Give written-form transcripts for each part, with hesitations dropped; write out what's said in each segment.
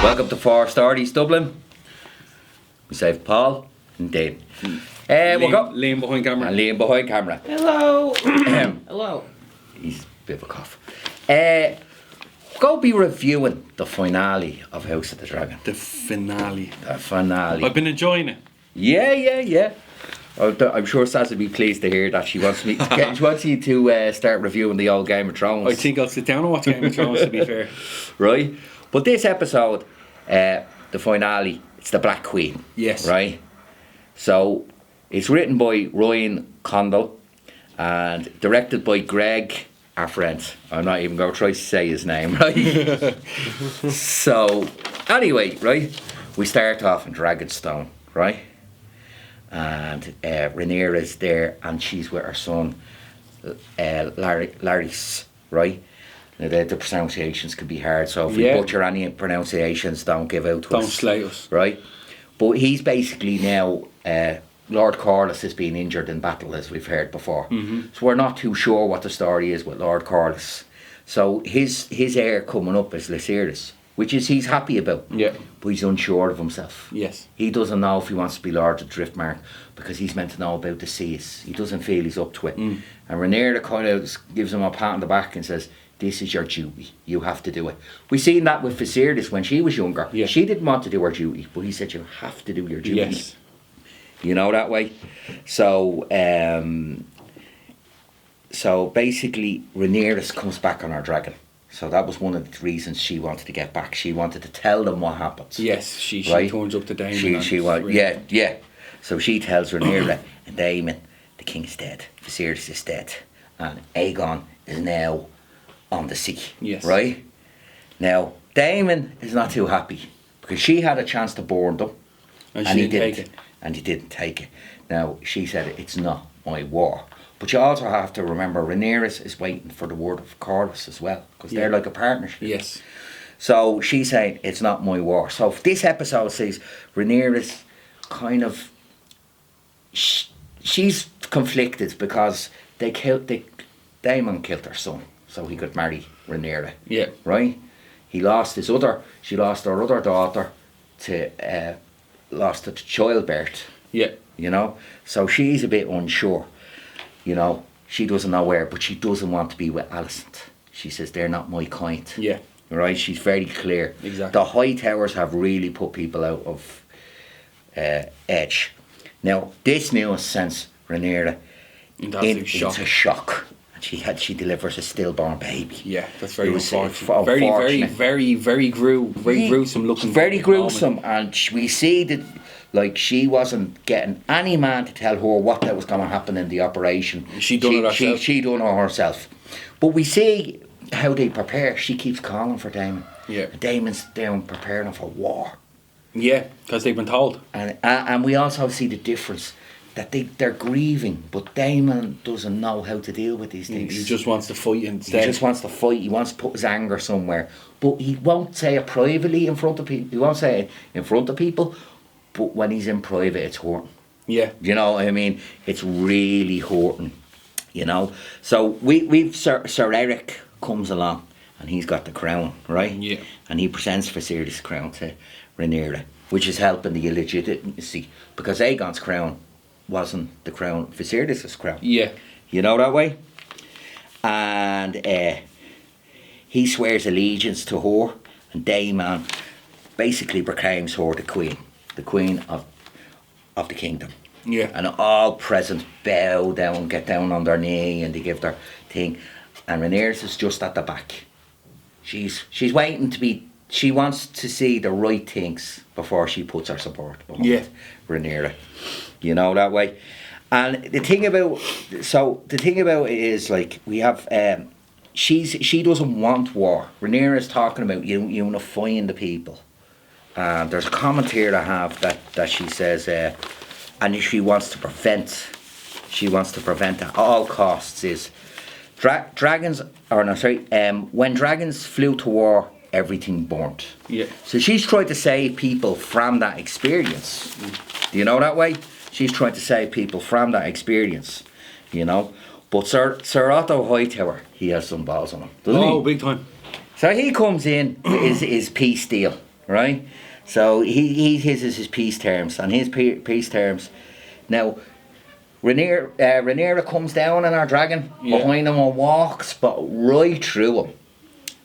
Welcome to Four Stories Dublin. We save Paul and Dave. Liam behind camera. And Liam behind camera. Hello. Hello. He's a bit of a cough. Go be reviewing the finale of House of the Dragon. The finale. The finale. I've been enjoying it. Yeah. I'm sure Saz would be pleased to hear that. She wants you to start reviewing the old Game of Thrones. I think I'll sit down and watch Game of Thrones, to be fair. Right? But this episode, the finale, it's the Black Queen. Yes. Right? So, it's written by Ryan Condal and directed by Greg, our friend. I'm not even going to try to say his name, right? So, anyway, right? We start off in Dragonstone, right? And Rhaenyra's there and she's with her son, Larys, right? Now, the pronunciations could be hard, so if we butcher any pronunciations, don't give out to us. Don't slay us. Right? But he's basically now, Lord Corlys has been injured in battle, as we've heard before. Mm-hmm. So we're not too sure what the story is with Lord Corlys. So his heir coming up is Lysiris, which is he's happy about. Yeah. But he's unsure of himself. Yes. He doesn't know if he wants to be Lord of Driftmark because he's meant to know about the seas. He doesn't feel he's up to it. And Rhaenyra kind of gives him a pat on the back and says, this is your duty. You have to do it. We seen that with Viserys when she was younger. Yeah. She didn't want to do her duty, but he said you have to do your duty. Yes. You know that way? So, basically, Rhaenyra comes back on her dragon. So that was one of the reasons she wanted to get back. She wanted to tell them what happens. Yes, she right? turns up to Daemon. Yeah. So she tells Rhaenyra and Daemon, the king is dead, Viserys is dead, and Aegon is now on the sea. Yes. Right? Now, Daemon is not too happy because she had a chance to burn them. And he she didn't take it. And he didn't take it. Now, she said, it's not my war. But you also have to remember, Rhaenyra is waiting for the word of Corlys as well, because they're like a partnership. Yes. So she's saying, it's not my war. So this episode says, Rhaenyra's kind of, she's conflicted because Daemon killed her son, so he could marry Rhaenyra. Yeah. Right? She lost her other daughter lost it to childbirth. Yeah. You know? So she's a bit unsure. You know? She doesn't know where, but she doesn't want to be with Alicent. She says, they're not my kind. Yeah. Right? She's very clear. Exactly. The High Towers have really put people out of edge. Now, this news sends Rhaenyra into shock. She delivers a stillborn baby. Yeah, that's very unfortunate. Unfortunate. Very gruesome looking. Very gruesome, and we see that, like, she wasn't getting any man to tell her what that was going to happen in the operation. She done it herself. She done it herself. But we see how they prepare. She keeps calling for Daemon. Yeah. Daemon's down preparing for war. Yeah, because they've been told. And we also see the difference. That they're grieving, but Daemon doesn't know how to deal with these things. He just wants to fight instead. He just wants to fight. He wants to put his anger somewhere, but he won't say it privately in front of people. He won't say it in front of people, but when he's in private, it's hurting. Yeah. You know what I mean? It's really hurting. You know. So we've Sir Eric comes along, and he's got the crown, right? Yeah. And he presents Viserys' crown to Rhaenyra, which is helping the illegitimacy because Aegon's crown wasn't the crown, Viserys' crown. Yeah. You know that way? And he swears allegiance to her, and Daemon basically proclaims her the queen of the kingdom. Yeah. And all present bow down, get down on their knee, and they give their thing. And Rhaenyra is just at the back. She's waiting to be. She wants to see the right things before she puts her support behind Rhaenyra. You know that way. And the thing about it is, like, we have she doesn't want war. Rhaenyra is talking about unifying the people. And there's a comment here I have that she says and she wants to prevent at all costs is when dragons flew to war, everything burnt. Yeah. So she's trying to save people from that experience. Do you know that way? She's trying to save people from that experience, you know. But Sir Otto Hightower, he has some balls on him, doesn't he? Oh, big time. So he comes in with his peace deal, right? So his is his peace terms, and his peace terms. Now, Rhaenyra comes down on our dragon Yeah. behind him and walks, but right through him.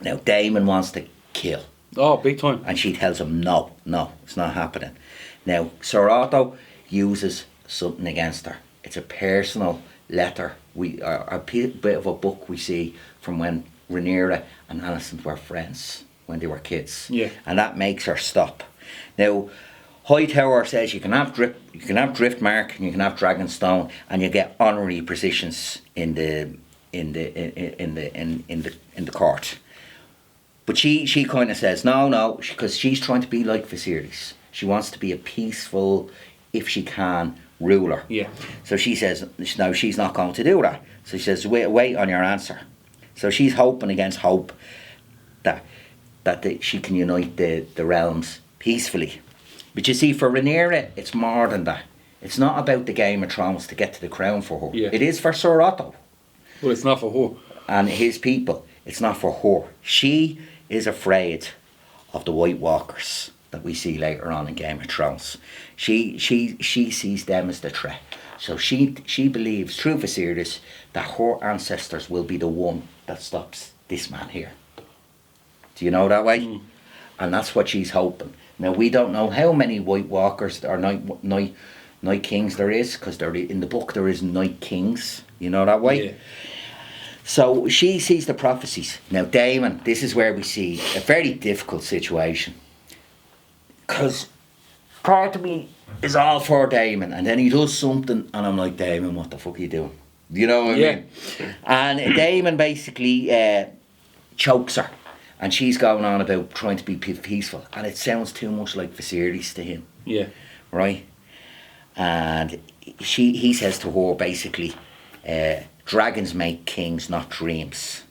Now, Daemon wants to kill, Oh, big time. and she tells him, no, it's not happening. Now, Sir Otto uses something against her. It's a personal letter, bit of a book we see from when Rhaenyra and Alicent were friends, when they were kids. Yeah. And that makes her stop. Now, Hightower says you can have Driftmark and you can have Dragonstone, and you get honorary positions in the court. But she kind of says no, because she's trying to be like Viserys. She wants to be a peaceful, if she can, ruler. Yeah. So she says no, she's not going to do that. So she says wait on your answer. So she's hoping against hope that she can unite the realms peacefully. But you see, for Rhaenyra, it's more than that. It's not about the Game of Thrones to get to the crown for her. Yeah. It is for Sir Otto But it's not for her. and his people. It's not for her. She is afraid of the White Walkers that we see later on in Game of Thrones. She sees them as the threat. So she believes, through Viserys, that her ancestors will be the one that stops this man here. Do you know that way? Mm. And that's what she's hoping. Now, we don't know how many White Walkers or Night Kings there is, because in the book there is Night Kings. You know that way? Yeah. So she sees the prophecies. Now, Daemon, this is where we see a very difficult situation. Because part of me is all for Daemon, and then he does something, and I'm like, Daemon, what the fuck are you doing? You know what I Yeah. mean? And Daemon basically chokes her, and she's going on about trying to be peaceful, and it sounds too much like Viserys to him, Yeah. right? And he says to her basically, dragons make kings, not dreams.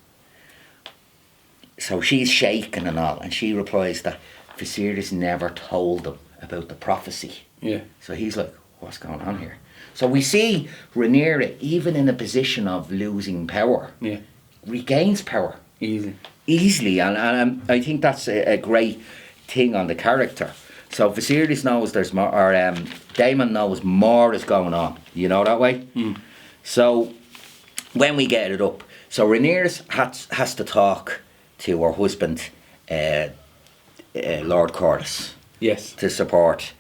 So she's shaken and all, and she replies that Viserys never told them about the prophecy. Yeah. So he's like, what's going on here? So we see Rhaenyra, even in a position of losing power, Yeah. regains power Easy. easily, and I think that's a great thing on the character. So Viserys knows there's more, or Daemon knows more is going on. You know that way. So when we get it up, so Rhaenyra has to talk to her husband, Lord Corlys, Yes. to support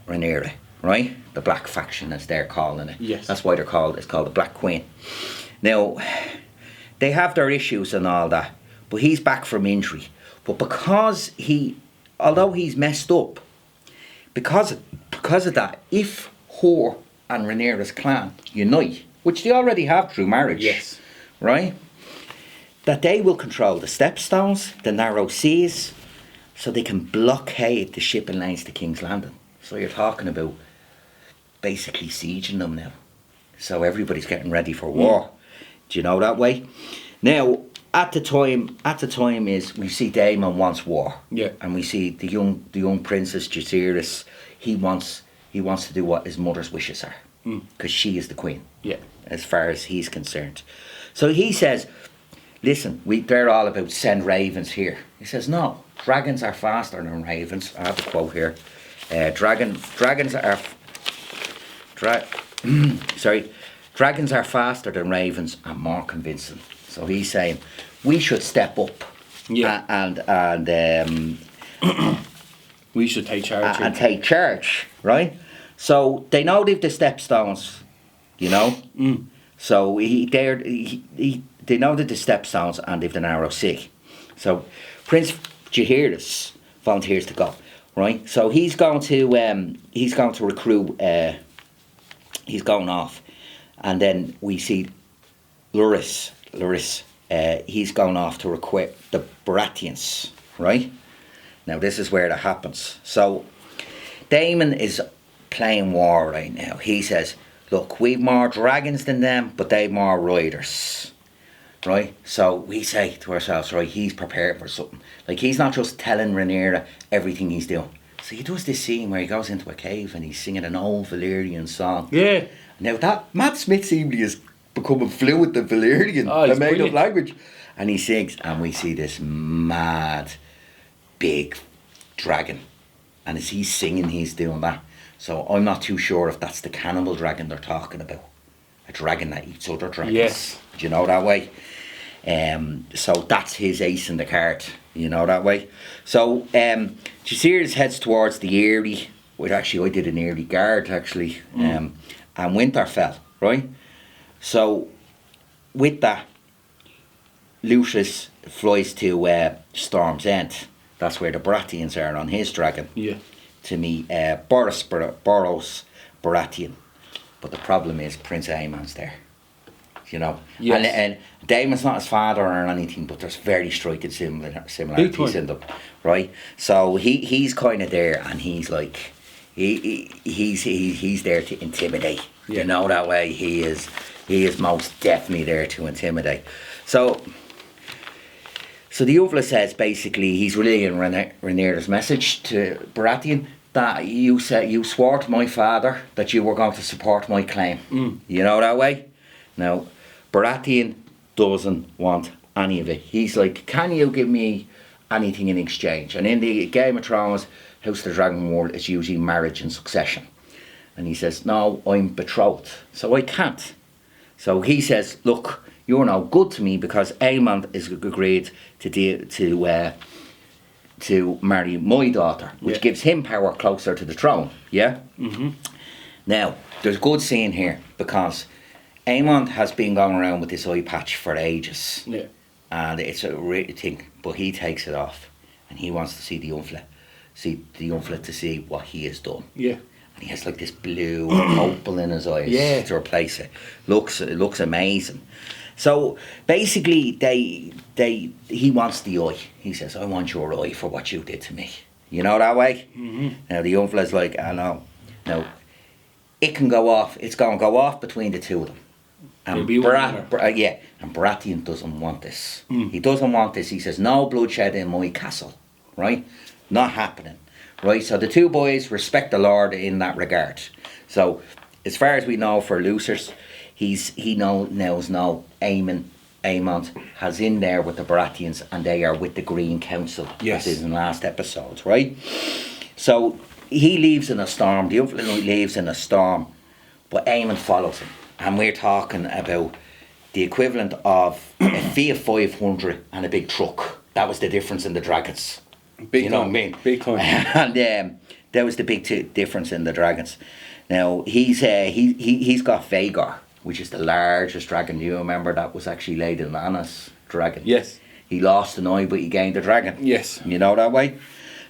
Rhaenyra, right? The Black Faction, as they're calling it. Yes. That's why it's called the Black Queen. Now, they have their issues and all that, but he's back from injury. But because although he's messed up, because of that, if her and Rhaenyra's clan unite, which they already have through marriage, Yes. right? That they will control the stepstones, the narrow seas, so they can blockade the shipping lanes to King's Landing. So you're talking about basically sieging them now. So everybody's getting ready for war. Do you know that way? Now, at the time is we see Daemon wants war. Yeah. And we see the young princess Jaehaerys, he wants to do what his mother's wishes are. Because she is the queen, Yeah. as far as he's concerned. So he says, listen, they're all about send ravens here. He says, no, dragons are faster than ravens. I have a quote here. Dragons are faster than ravens and more convincing. So he's saying we should step up, Yeah. and We should take charge. and take charge, right? So they know they've the stepstones, you know. So they know that the stepstones and they've the narrow sea. So Prince Jaehaerys volunteers to go, right? So he's going to recruit. He's going off, and then we see Loras. He's going off to recruit the Baratheons, right? Now this is where that happens. So Daemon is playing war right now. He says, look, we've more dragons than them, but they've more riders, right? So we say to ourselves, right, he's prepared for something. Like, he's not just telling Rhaenyra everything he's doing. So he does this scene where he goes into a cave and he's singing an old Valyrian song. Yeah. Now that Matt Smith seemingly is becoming fluent to Valyrian, Oh, the it's made up brilliant. language, and he sings, and we see this mad, big dragon. And as he's singing, he's doing that. So I'm not too sure if that's the cannibal dragon they're talking about. A dragon that eats other dragons. Yes. Do you know that way? So that's his ace in the card. You know that way? So Jaceres heads towards the Erie, which actually I did an Erie guard actually, and Winterfell, right? So with that, Lucius flies to Storm's End. That's where the Baratheons are on his dragon. Yeah. To meet Boros Baratheon. But the problem is Prince Aemon's there. You know, Yes. and Daemon's not his father or anything, but there's very striking similarities in them, right? So he's kind of there, and he's like, he's there to intimidate. Yeah. You know that way. He is most definitely there to intimidate. So the Uvula says basically he's relaying Rhaenyra's message to Baratheon that you swore to my father that you were going to support my claim. You know that way? Now, Baratheon doesn't want any of it. He's like, can you give me anything in exchange? And in the Game of Thrones, House of the Dragon world, it's usually marriage and succession. And he says, no, I'm betrothed, so I can't. So he says, look, you're no good to me because Aemon has agreed to marry my daughter, which gives him power closer to the throne. Yeah? Mm-hmm. Now, there's a good scene here because Aemon has been going around with this eye patch for ages. Yeah. And it's a real thing, but he takes it off and he wants to see the Unflet to see what he has done. Yeah. And he has like this blue opal in his eyes to replace it. It looks amazing. So basically he wants the eye. He says, I want your eye for what you did to me. You know that way? Mm-hmm. Now the Unflet's like, I know. Now it can go off, it's gonna go off between the two of them. And and Baratheon doesn't want this. He doesn't want this. He says, no bloodshed in my castle, right? Not happening, right? So the two boys respect the Lord in that regard. So as far as we know for Lucius, he knows Aemon has in there with the Baratheons, and they are with the Green Council. Yes. As in the last episodes, right? So he leaves in a storm. The Unflet leaves in a storm, but Aemon follows him. And we're talking about the equivalent of a Fiat 500 and a big truck. That was the difference in the dragons. Big You know time. what I mean? Big time. And that was the big difference in the dragons. Now he's got Vhagar, which is the largest dragon. Do you remember that was actually Lady Lyanna's dragon? Yes. He lost an eye, but he gained a dragon. Yes. You know that way.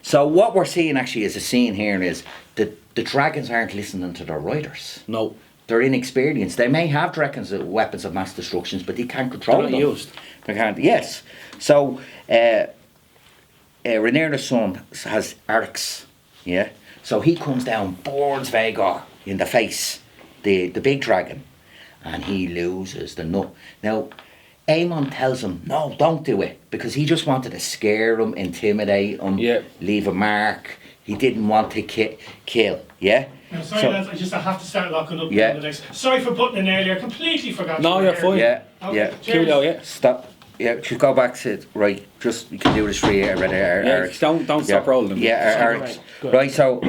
So what we're seeing actually as a scene here is that the dragons aren't listening to their riders. No. They're inexperienced. They may have dragons weapons of mass destruction, but they can't control They're them. not used. They can't. Yes. So Rhaenyra's son has Arx. Yeah. So he comes down, burns Vhagar in the face, the big dragon, and he loses the nut. Now, Aemon tells him, no, don't do it, because he just wanted to scare him, intimidate him, leave a mark. He didn't want to kill. Yeah. I'm sorry, lads, I have to start locking up. Yeah. The next. Sorry for putting in earlier. Completely forgot. No, you were you're here. fine. Yeah. Okay, Yeah. cheers. Cool, yeah. Stop. Yeah, just go back to right. Just you can do this for you. Yeah, don't stop rolling. Yeah, Good. right. So,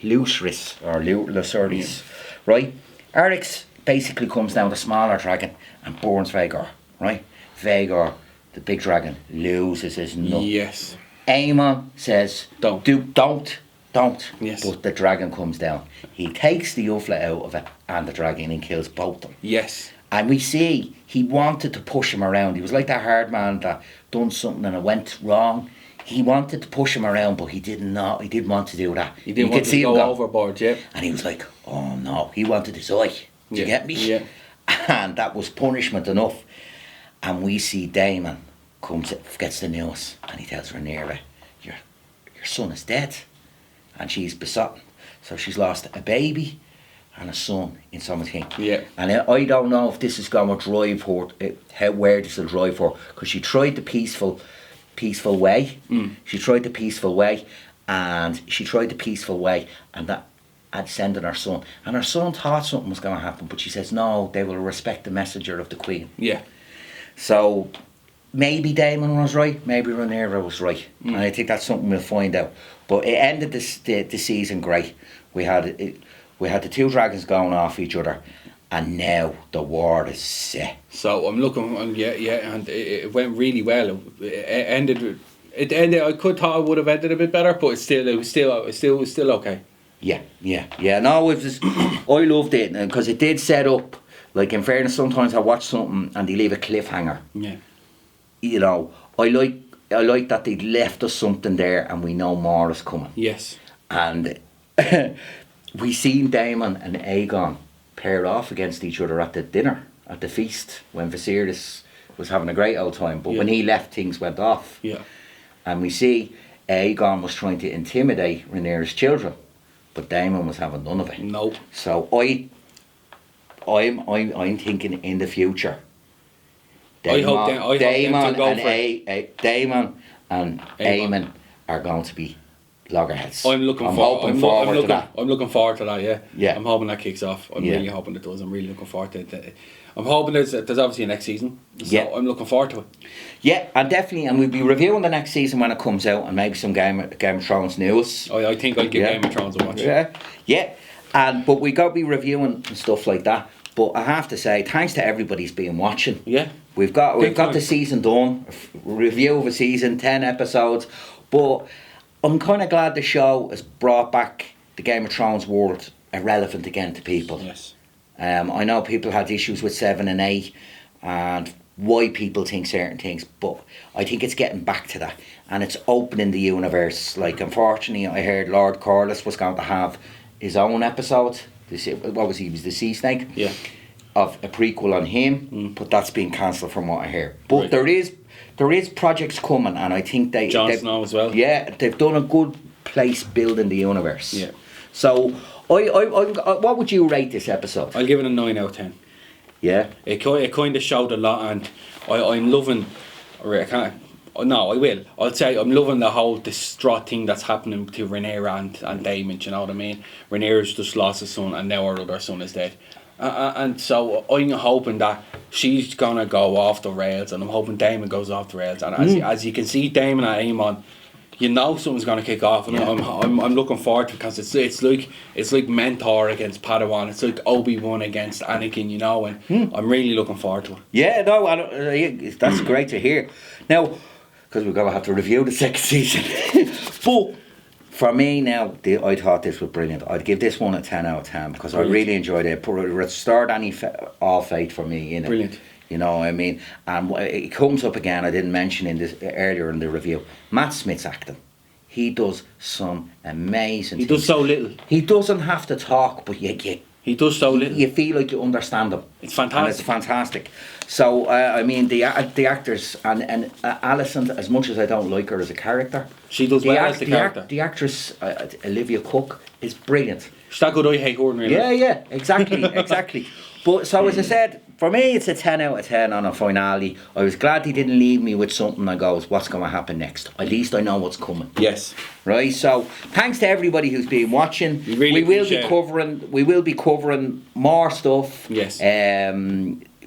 Lucerys or Lucerys, right? Arx basically comes down the smaller dragon and burns Vhagar, right? Vhagar, the big dragon, loses his nut. Yes. Aemon says, don't. Yes. But the dragon comes down. He takes the Ufla out of it and the dragon and kills both of them. Yes. And we see he wanted to push him around. He was like that hard man that done something and it went wrong. He wanted to push him around, but he didn't know. He didn't want to do that. He didn't want to go overboard, yeah. And he was like, oh no, he wanted his eye. Do you get me? Yeah. And that was punishment enough. And we see Daemon gets the news, and he tells Rhaenyra, your son is dead. And she's besotted. So she's lost a baby and a son in something. Yeah. And I don't know if this is going to drive her, where this will drive her, because she tried the peaceful way. She tried the peaceful way, and that had sending her son. And her son thought something was going to happen, but she says, no, they will respect the messenger of the Queen. Yeah. So maybe Damon was right, maybe Rhaenyra was right, and I think that's something we'll find out. But it ended the season great. We had the two dragons going off each other, and now the war is set. So I'm looking, and it went really well. It ended. I could thought it would have ended a bit better, but it was still okay. Yeah. No, it was. I loved it because it did set up. Like, in fairness, sometimes I watch something and they leave a cliffhanger. Yeah. You know, I like that they left us something there and we know more is coming. Yes. And we seen Daemon and Aegon pair off against each other at the dinner, at the feast, when Viserys was having a great old time. But when he left, things went off. Yeah. And we see Aegon was trying to intimidate Rhaenyra's children, but Daemon was having none of it. No. So I'm thinking in the future. Damon and Aemon are going to be loggerheads. I'm looking forward to that. Yeah. I'm hoping that kicks off. I'm really hoping it does. I'm really looking forward to it. I'm hoping there's obviously a next season. So I'm looking forward to it. Yeah, and definitely, and we'll be reviewing the next season when it comes out, and maybe some Game of Thrones news. I think I'll give Game of Thrones a watch. Yeah. But we got to be reviewing and stuff like that. But I have to say, thanks to everybody who's been watching. Yeah. We've got the season done, review of a season, 10 episodes. But I'm kind of glad the show has brought back the Game of Thrones world irrelevant again to people. Yes. I know people had issues with 7 and 8 and why people think certain things, but I think it's getting back to that and it's opening the universe. Like, unfortunately, I heard Lord Corlys was going to have his own episode. What was he? Was the Sea Snake? Yeah. Of a prequel on him, but that's been cancelled from what I hear. But there is projects coming, and I think Jon Snow as well. Yeah, they've done a good place building the universe. Yeah. So, what would you rate this episode? I'll give it a 9 out of 10. Yeah. It kind of showed a lot, and I'm loving. I can't. No, I will. I'll say I'm loving the whole distraught thing that's happening to Rhaenyra and Daemon. You know what I mean? Rhaenyra's just lost a son, and now her other son is dead. And so I'm hoping that she's gonna go off the rails, and I'm hoping Daemon goes off the rails. And as you can see, Daemon and Aemon, you know something's gonna kick off, and I'm looking forward to it because it's like Mentor against Padawan. It's like Obi-Wan against Anakin, you know, and I'm really looking forward to it. Yeah, no, that's great to hear. Now, because we're going to have to review the second season. But for me now, I thought this was brilliant. I'd give this one a 10 out of 10 because I really enjoyed it. It restored all faith for me in it. Brilliant. You know what I mean? And it comes up again, I didn't mention in this earlier in the review, Matt Smith's acting. He does some amazing things. He does so little. He doesn't have to talk, but he does so little. You feel like you understand him. It's fantastic. And it's fantastic. So, I mean, the actors, and Alison, as much as I don't like her as a character, she does well as the character. The actress, Olivia Cook, is brilliant. She's that good I hate her, really. Yeah, exactly. But, so as I said, for me, it's a 10 out of 10 on a finale. I was glad he didn't leave me with something that goes, what's going to happen next? At least I know what's coming. Yes. Right, so thanks to everybody who's been watching. We will be covering more stuff. Yes.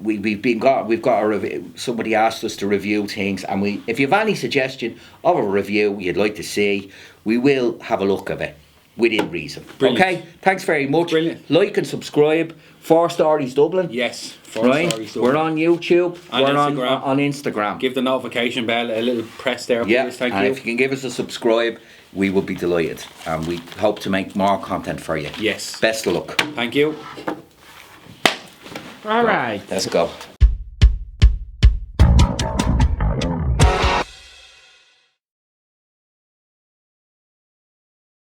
We've got a review. Somebody asked us to review things, and if you have any suggestion of a review you'd like to see, we will have a look at it within reason. Brilliant. Okay, thanks very much. Brilliant. Like and subscribe. 4 Stories Dublin. Yes. Right. We're on YouTube. And we're Instagram. on Instagram. Give the notification bell a little press there, please. Yeah, Thank and you. if you can give us a subscribe, we would be delighted, and we hope to make more content for you. Yes. Best of luck. Thank you. All right. Let's go.